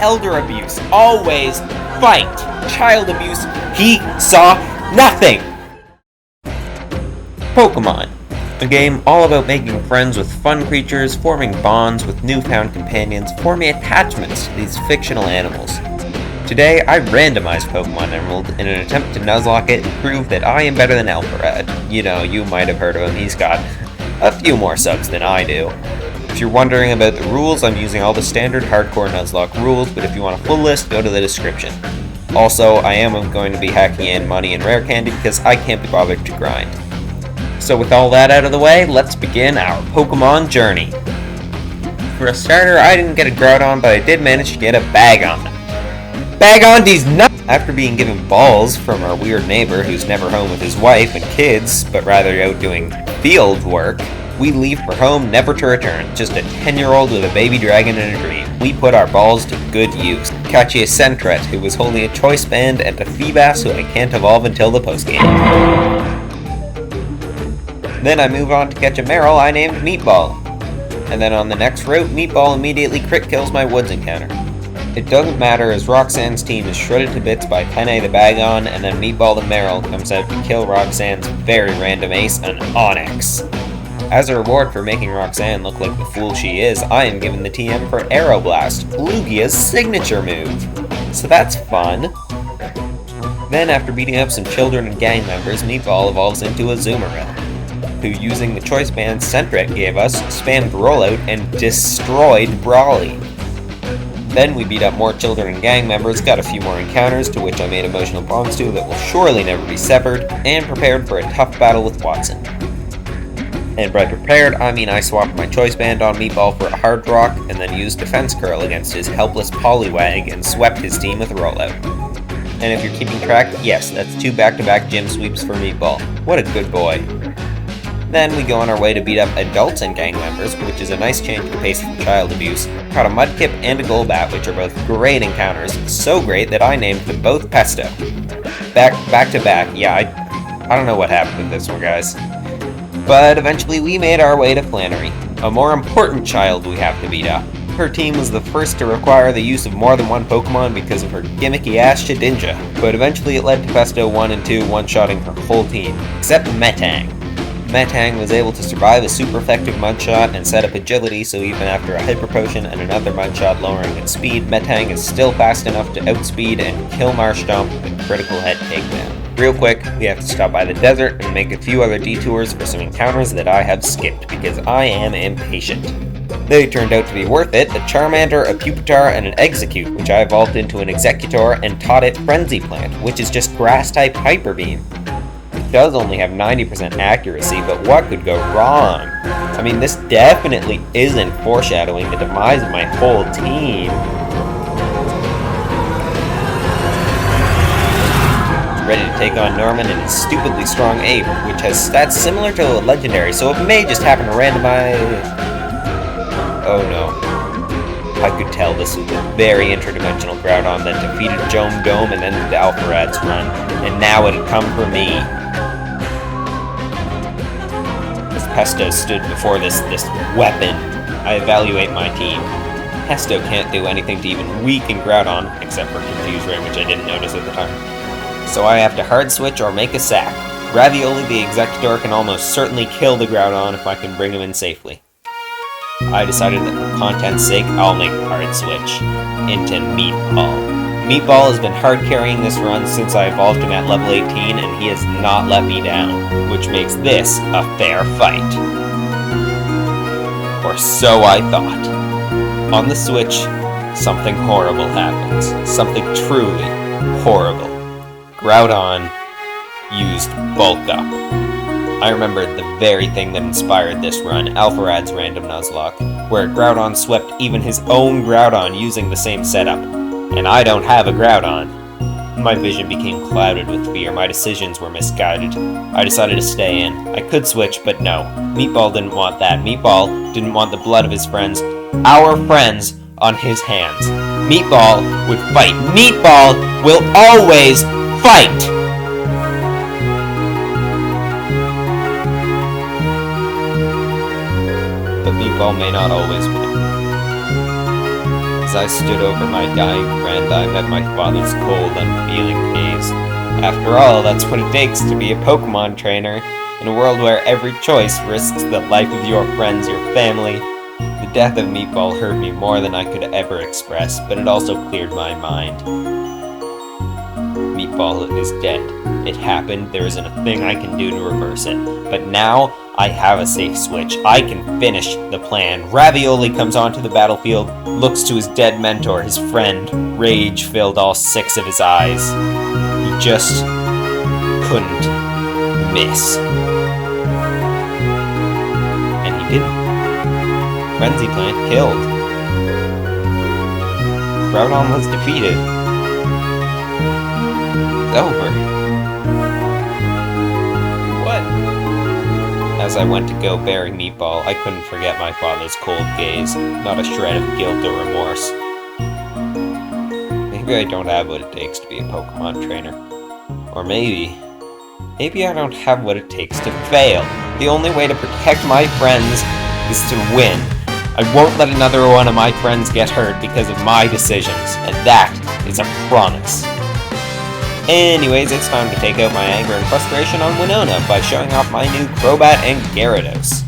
elder abuse. Always fight. Child abuse, he saw nothing. Pokemon. A game all about making friends with fun creatures, forming bonds with newfound companions, forming attachments to these fictional animals. Today, I randomized Pokemon Emerald in an attempt to Nuzlocke it and prove that I am better than Alpharad. You know, you might have heard of him, he's got a few more subs than I do. If you're wondering about the rules, I'm using all the standard hardcore Nuzlocke rules, but if you want a full list, go to the description. Also, I am going to be hacking in money and rare candy because I can't be bothered to grind. So with all that out of the way, let's begin our Pokemon journey. For a starter, I didn't get a Groudon, but I did manage to get a Bagon. Bagon, these nuts! After being given balls from our weird neighbor who's never home with his wife and kids, but rather out doing field work, we leave for home never to return, just a 10-year-old with a baby dragon and a dream. We put our balls to good use. Catch a Sentret, who was holding a choice band, and a Feebas, who I can't evolve until the postgame. Then I move on to catch a Marill I named Meatball. And then on the next route, Meatball immediately crit kills my Woods encounter. It doesn't matter as Roxanne's team is shredded to bits by Penne the Bagon, and then Meatball the Marill comes out to kill Roxanne's very random ace, an Onyx. As a reward for making Roxanne look like the fool she is, I am given the TM for Aeroblast, Lugia's signature move. So that's fun. Then after beating up some children and gang members, Meatball evolves into a Azumarill, who, using the choice band Sentret gave us, spammed Rollout and destroyed Brawly. Then we beat up more children and gang members, got a few more encounters to which I made emotional bonds to that will surely never be severed, and prepared for a tough battle with Watson. And by prepared, I mean I swapped my choice band on Meatball for a Hard Rock, and then used Defense Curl against his helpless Poliwag and swept his team with Rollout. And if you're keeping track, yes, that's 2 back-to-back gym sweeps for Meatball. What a good boy. Then we go on our way to beat up adults and gang members, which is a nice change of pace from child abuse. Caught a Mudkip and a Golbat, which are both great encounters, so great that I named them both Pesto. Back to back, yeah, I don't know what happened with this one, guys. But eventually we made our way to Flannery, a more important child we have to beat up. Her team was the first to require the use of more than one Pokemon because of her gimmicky ass Shedinja, but eventually it led to Pesto 1 and 2 one-shotting her whole team, except Metang. Metang was able to survive a super effective Mudshot and set up agility, so even after a Hyper Potion and another Mudshot lowering its speed, Metang is still fast enough to outspeed and kill Marshtomp with a critical head takedown. Real quick, we have to stop by the desert and make a few other detours for some encounters that I have skipped because I am impatient. They turned out to be worth it: a Charmander, a Pupitar, and an Execute, which I evolved into an Executor and taught it Frenzy Plant, which is just Grass-type Hyper Beam. It does only have 90% accuracy, but what could go wrong? I mean, this definitely isn't foreshadowing the demise of my whole team. Ready to take on Norman and his stupidly strong ape, which has stats similar to a legendary, so it may just happen to randomize. Oh no. I could tell this was a very interdimensional Groudon that defeated Jome Dome and ended Alpharad's run, and now it'd come for me. As Pesto stood before this weapon, I evaluate my team. Pesto can't do anything to even weaken Groudon, except for Confuse Ray, which I didn't notice at the time. So I have to hard switch or make a sack. Ravioli the Executor can almost certainly kill the Groudon if I can bring him in safely. I decided that for content's sake, I'll make a hard switch into Meatball. Meatball has been hard carrying this run since I evolved him at level 18, and he has not let me down, which makes this a fair fight. Or so I thought. On the switch, something horrible happens. Something truly horrible. Groudon used Bulk Up. I remembered the very thing that inspired this run, Alpharad's random Nuzlocke, where Groudon swept even his own Groudon using the same setup. And I don't have a Groudon. My vision became clouded with fear, my decisions were misguided. I decided to stay in. I could switch, but no. Meatball didn't want that. Meatball didn't want the blood of his friends, our friends, on his hands. Meatball would fight. Meatball will always fight! But Meatball may not always win. As I stood over my dying friend, I met my father's cold, unfeeling gaze. After all, that's what it takes to be a Pokemon trainer, in a world where every choice risks the life of your friends, your family. The death of Meatball hurt me more than I could ever express, but it also cleared my mind. Meatball is dead. It happened, there isn't a thing I can do to reverse it. But now, I have a safe switch. I can finish the plan. Ravioli comes onto the battlefield, looks to his dead mentor, his friend. Rage filled all 6 of his eyes. He just couldn't miss. And he didn't. Frenzy Plant killed. Groudon was defeated. It's over. What? As I went to go bury Meatball, I couldn't forget my father's cold gaze, not a shred of guilt or remorse. Maybe I don't have what it takes to be a Pokemon trainer. Or maybe I don't have what it takes to fail. The only way to protect my friends is to win. I won't let another one of my friends get hurt because of my decisions, and that is a promise. Anyways, it's time to take out my anger and frustration on Winona by showing off my new Crobat and Gyarados.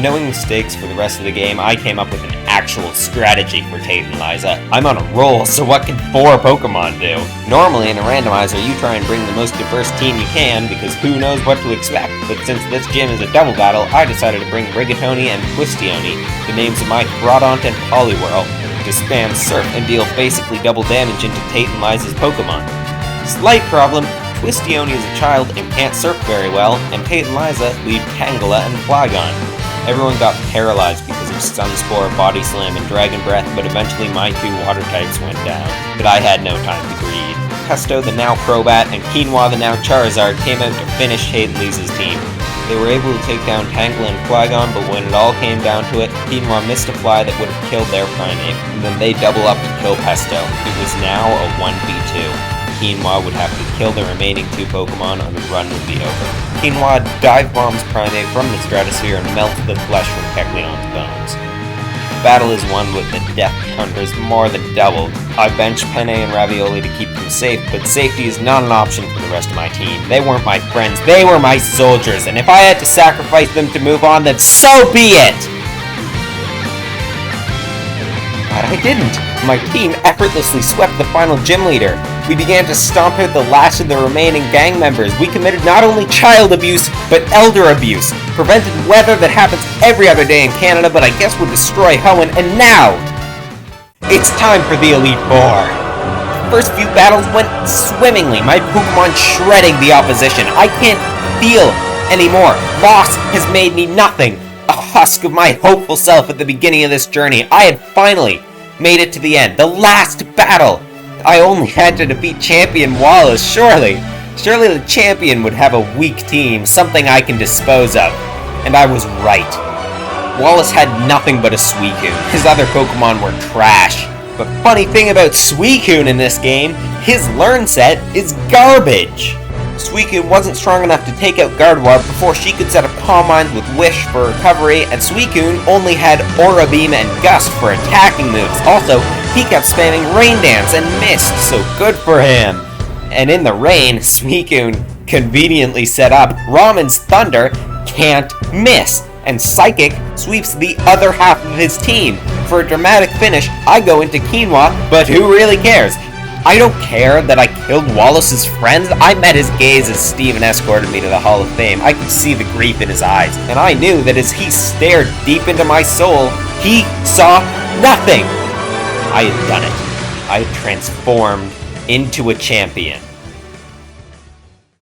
Knowing the stakes for the rest of the game, I came up with an actual strategy for Tate and Liza. I'm on a roll, so what can 4 Pokemon do? Normally in a randomizer, you try and bring the most diverse team you can, because who knows what to expect. But since this gym is a double battle, I decided to bring Rigatoni and Twistioni, the names of my Crawdaunt and Poliwhirl, to spam Surf and deal basically double damage into Tate and Liza's Pokemon. Slight problem, Twistioni is a child and can't surf very well, and Tate and Liza lead Tangela and Flygon. Everyone got paralyzed because of Sunspore, Body Slam, and Dragon Breath, but eventually my 2 water types went down. But I had no time to grieve. Pesto, the now Crobat, and Quinoa, the now Charizard, came out to finish Tate and Liza's team. They were able to take down Tangela and Flygon, but when it all came down to it, Quinoa missed a fly that would have killed their Primeape, and then they double up to kill Pesto. It was now a 1v2. Quinoa would have to kill the remaining 2 Pokemon or the run would be over. Quinoa dive bombs Primeape from the stratosphere and melts the flesh from Kecleon's bones. The battle is won with the death counters more than doubled. I benched Penne and Ravioli to keep them safe, but safety is not an option for the rest of my team. They weren't my friends, they were my soldiers, and if I had to sacrifice them to move on, then so be it! But I didn't. My team effortlessly swept the final gym leader. We began to stomp out the last of the remaining gang members. We committed not only child abuse, but elder abuse. Prevented weather that happens every other day in Canada, but I guess would destroy Hoenn, and now it's time for the Elite Four. The first few battles went swimmingly, my Pokemon shredding the opposition. I can't feel anymore. Loss has made me nothing. A husk of my hopeful self at the beginning of this journey. I had finally made it to the end. The last battle! I only had to defeat Champion Wallace, surely. Surely the champion would have a weak team, something I can dispose of. And I was right. Wallace had nothing but a Suicune. His other Pokemon were trash. But funny thing about Suicune in this game, his learn set is garbage. Suicune wasn't strong enough to take out Gardevoir before she could set up Calm Mind with Wish for recovery, and Suicune only had Aura Beam and Gust for attacking moves. Also, he kept spamming Rain Dance and missed, so good for him. And in the rain, Suicune conveniently set up Ramen's Thunder can't miss, and Psychic sweeps the other half of his team. For a dramatic finish, I go into Quinoa, but who really cares? I don't care that I killed Wallace's friends. I met his gaze as Steven escorted me to the Hall of Fame. I could see the grief in his eyes, and I knew that as he stared deep into my soul, he saw nothing. I had done it. I had transformed into a champion.